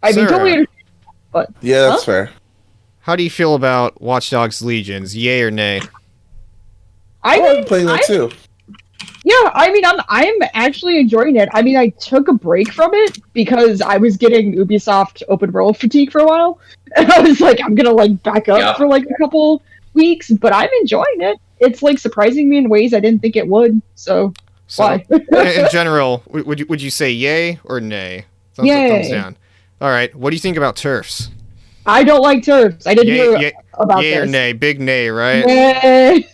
I mean, totally Sarah, understand, but Yeah, that's fair. how do you feel about Watch Dogs Legions? Yay or nay? I I'm mean, playing that too. yeah, I mean, I'm actually enjoying it. I mean, I took a break from it because I was getting Ubisoft open world fatigue for a while, and I was like, I'm gonna like back up Yep. for like a couple weeks, but I'm enjoying it. It's like surprising me in ways I didn't think it would. So So, why? in general, would you say yay or nay? Thumbs up, thumbs Yay. down. All right. What do you think about turfs? I don't like turfs. I didn't hear Yay, about yay this. or nay? Big nay, right? Nay.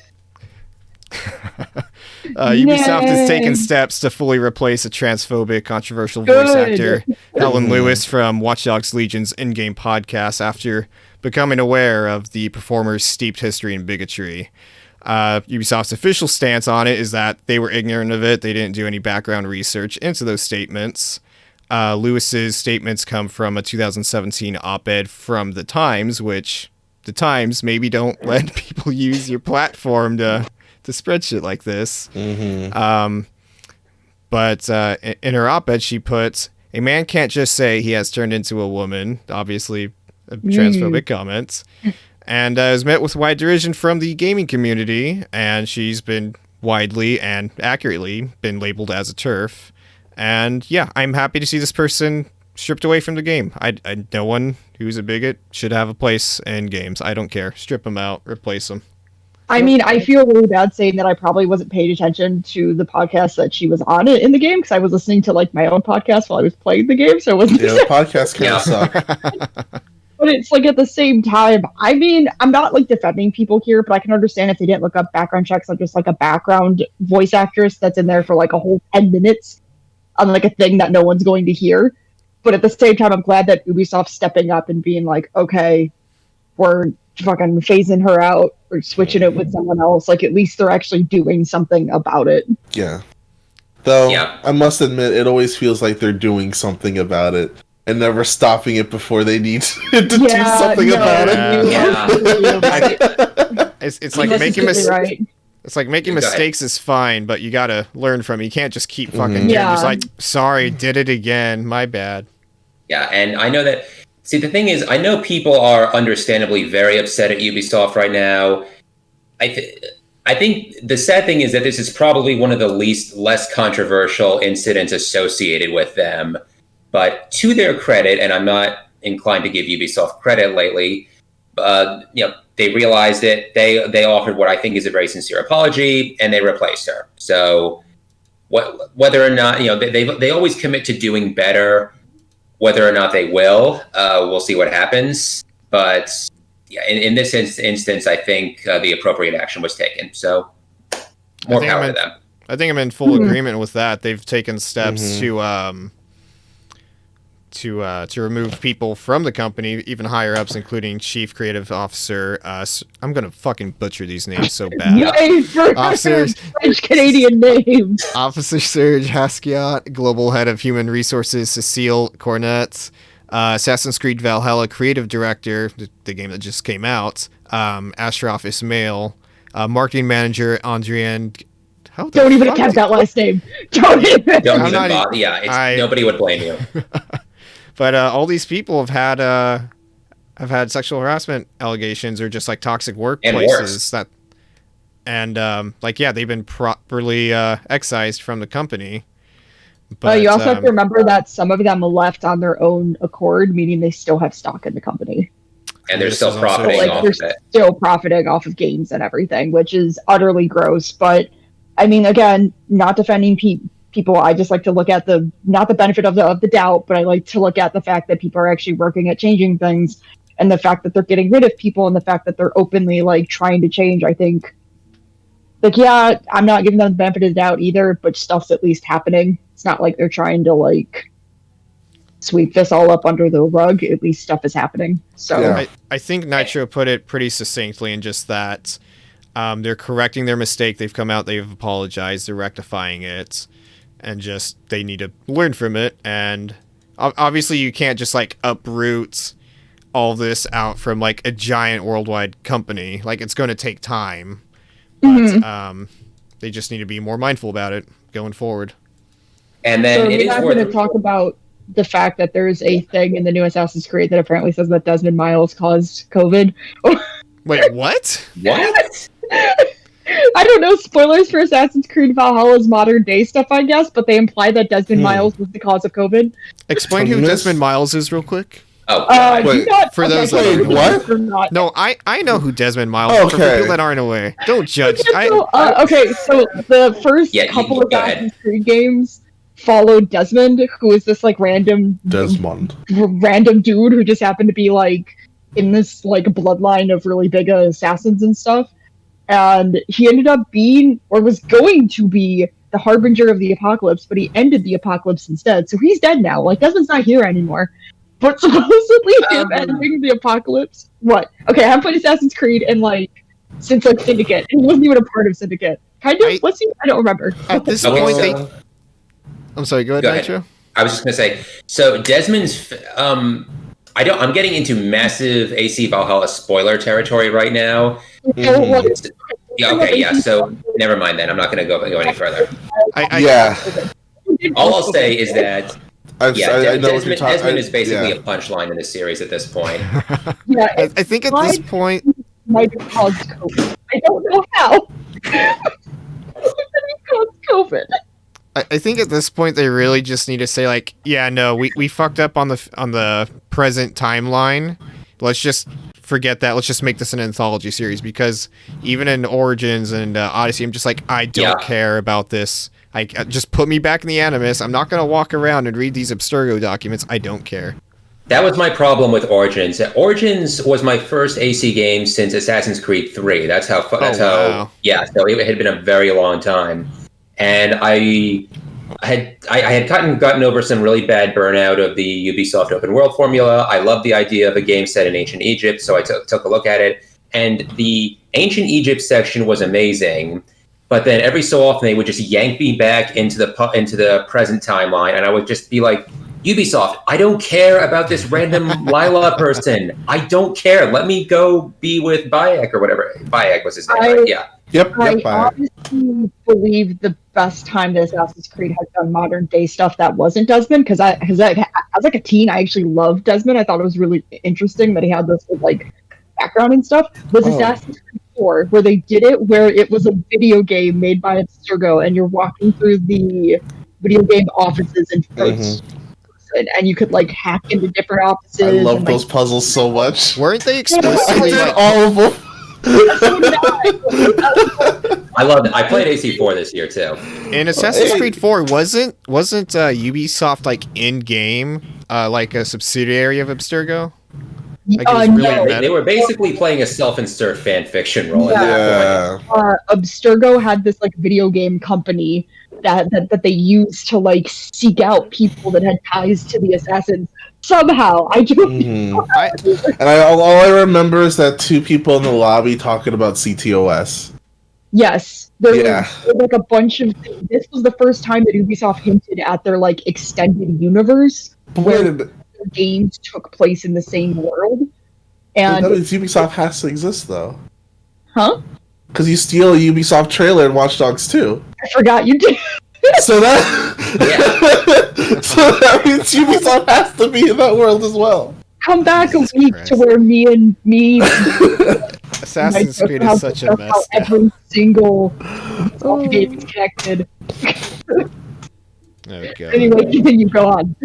Ubisoft has taken Nay. steps to fully replace a transphobic, controversial voice Good. actor, Helen Lewis from Watch Dogs Legion's in-game podcast, after becoming aware of the performer's steeped history in bigotry. Ubisoft's official stance on it is that they were ignorant of it. They didn't do any background research into those statements. Lewis's statements come from a 2017 op-ed from The Times, which The Times maybe don't let people use your platform to spread shit like this. But in her op-ed, she puts, a man can't just say he has turned into a woman, obviously a transphobic comment, and is met with wide derision from the gaming community, and she's been widely and accurately been labeled as a TERF. And yeah, I'm happy to see this person stripped away from the game. No one who's a bigot should have a place in games. I don't care. Strip them out, replace them. I mean, I feel really bad saying that I probably wasn't paying attention to the podcast that she was on in the game because I was listening to like my own podcast while I was playing the game, so it wasn't. Yeah, the podcast kind of suck. But it's like at the same time, I mean, I'm not like defending people here, but I can understand if they didn't look up background checks on just like a background voice actress that's in there for like a whole 10 minutes on like a thing that no one's going to hear. But at the same time, I'm glad that Ubisoft's stepping up and being like, okay, we're fucking phasing her out or switching it with someone else. Like, at least they're actually doing something about it. Yeah. Though, Yeah. I must admit, it always feels like they're doing something about it and never stopping it before they need to do something about it. Yeah. It's like making It's like making mistakes is fine, but you gotta learn from it. You can't just keep fucking just like, sorry, did it again, my bad. Yeah, and I know that. See, the thing is, I know people are understandably very upset at Ubisoft right now. I think the sad thing is that this is probably one of the less controversial incidents associated with them. But to their credit, and I'm not inclined to give Ubisoft credit lately, they realized it. They offered what I think is a very sincere apology, and they replaced her. So, whether or not they always commit to doing better. Whether or not they will, we'll see what happens. But yeah, in this instance, I think the appropriate action was taken. So more power to them. I think I'm in full agreement with that. They've taken steps to remove people from the company, even higher ups, including Chief Creative Officer. I'm gonna fucking butcher these names so bad. French Canadian names. Officer Serge Haskiat, Global Head of Human Resources Cecile Cornette, Assassin's Creed Valhalla Creative Director, the game that just came out, Ashraf Ismail, Marketing Manager Andrian. Don't even attempt that last name. Don't even bother. Yeah, nobody would blame you. But all these people have had sexual harassment allegations or just like toxic workplaces they've been properly excised from the company. But you also have to remember that some of them left on their own accord, meaning they still have stock in the company. And they're still profiting off of it. Still profiting off of games and everything, which is utterly gross. But I mean, again, not defending people. I just like to look at not the benefit of the doubt, but I like to look at the fact that people are actually working at changing things, and the fact that they're getting rid of people, and the fact that they're openly like trying to change. I think, like, yeah, I'm not giving them the benefit of the doubt either, but stuff's at least happening. It's not like they're trying to like sweep this all up under the rug. At least stuff is happening. So Yeah. I think Nitro put it pretty succinctly in just that they're correcting their mistake. They've come out, they've apologized, they're rectifying it. And just, they need to learn from it. And obviously you can't just like uproot all this out from like a giant worldwide company. Like, it's going to take time. But they just need to be more mindful about it going forward. And then so we're not going to talk about the fact that there's a thing in the new Assassin's Creed that apparently says that Desmond Miles caused COVID. Wait, what? What? I don't know, spoilers for Assassin's Creed Valhalla's modern day stuff, I guess, but they imply that Desmond Miles was the cause of COVID. Explain who Desmond Miles is real quick. Oh, wait, for those that wait, what? Not. No, I know who Desmond Miles is. For people that aren't aware. Don't judge. Okay, so the first couple of Assassin's Creed games followed Desmond, who is this like random dude who just happened to be like in this like bloodline of really big assassins and stuff. And he ended up being, or was going to be, the harbinger of the apocalypse, but he ended the apocalypse instead. So he's dead now. Like, Desmond's not here anymore. But supposedly him ending the apocalypse. What? Okay, I haven't played Assassin's Creed in since Syndicate, and he wasn't even a part of Syndicate. Kind of? Was he? I don't remember. At this point, I'm sorry. Go ahead, Nitro. I was just gonna say. So Desmond's. I'm getting into massive AC Valhalla spoiler territory right now. So never mind then. I'm not going to go any further. All I'll say is that Desmond is basically a punchline in this series at this point. I think at this point might have caused COVID. I don't know how. It caused COVID. I think at this point they really just need to say like, yeah, no, we fucked up on the present timeline. Let's just forget that. Let's just make this an anthology series, because even in Origins and Odyssey, I'm just like, I don't care about this. Just put me back in the Animus. I'm not gonna walk around and read these Abstergo documents. I don't care. That was my problem with Origins. Origins was my first AC game since Assassin's Creed 3. That's how. So it had been a very long time. And I had gotten over some really bad burnout of the Ubisoft open world formula. I loved the idea of a game set in ancient Egypt, so I took a look at it. And the ancient Egypt section was amazing, but then every so often they would just yank me back into the present timeline, and I would just be like, Ubisoft, I don't care about this random Lila person. I don't care. Let me go be with Bayek or whatever. Bayek was his name, right? Yeah. Yep. I honestly believe the best time that Assassin's Creed has done modern day stuff that wasn't Desmond, because as like a teen, I actually loved Desmond. I thought it was really interesting that he had this like background and stuff. Was Assassin's Creed 4, where they did it, where it was a video game made by Abstergo, and you're walking through the video game offices in first. And you could like hack into different offices. I love those puzzles so much. Weren't they explicitly all of them? I loved it. I played AC4 this year too. In Assassin's Creed 4, wasn't Ubisoft like in game, like a subsidiary of Abstergo? Like, no. They were basically playing a self-insert fan fiction role at that point. Abstergo had this like video game company that they used to like seek out people that had ties to the assassins. Somehow, I do. All I remember is that two people in the lobby talking about CTOS. Yes, there was like a bunch of. This was the first time that Ubisoft hinted at their like extended universe, where games took place in the same world. And that means Ubisoft has to exist, though. Huh? Because you steal a Ubisoft trailer in Watch Dogs 2. I forgot you did. So that means Ubisoft has to be in that world as well. Come back a week to where me Assassin's Creed is such a mess. How every single game is connected. Oh, God. Anyway, continue. Go on.